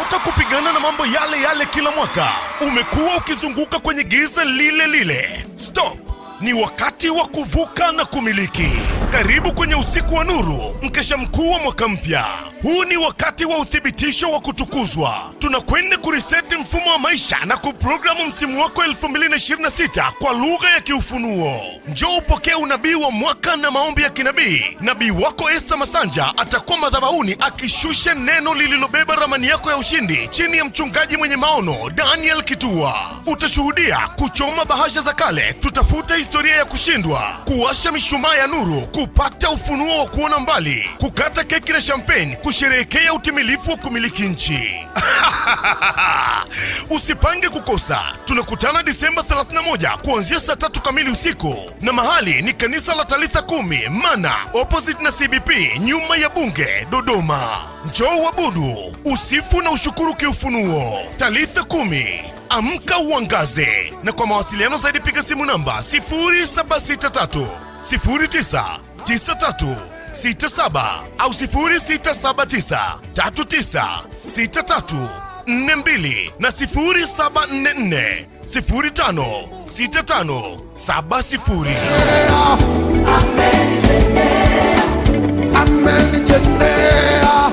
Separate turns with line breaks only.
Umechoka kupigana na mambo yale yale kila mwaka? Umekuwa ukizunguka kwenye giza lile lile? Stop! Ni wakati wa kuvuka na kumiliki. Karibu kwenye usiku wa nuru, mkesha mkuu wa mwaka mpya. Huu ni wakati wa uthibitisho wa kutukuzwa. Tunakwenda kuriseti mfumo wa maisha na kuprogramu msimu wako 2026 kwa lugha ya kiufunuo. Njoo upokee unabii wa mwaka na maombi ya kinabii. Nabii wako Esther Masanja atakuwa madhabahuni akishusha neno lililobeba ramani yako ya ushindi chini ya mchungaji mwenye maono Daniel Kitua. Utashuhudia kuchoma bahasha za kale, tutafuta historia ya kushindwa, kuwasha mishumaa ya nuru, kupata ufunuo wa kuona mbali, kukata keki na champagne, kusherehekea utimilifu wa kumiliki nchi. Usipange kukosa. Tunakutana Disemba 31 kuanzia saa 3 kamili usiku, na mahali ni kanisa la Talitha 10 Mana opposite na CBP nyuma ya Bunge, Dodoma. Njoo uabudu, usifu na ushukuru kiufunuo. Talitha 10, amka uangaze. Na kwa mawasiliano zaidi piga simu namba 0763 099367 au 0679 396342 na 0744 056570.
Amenitendea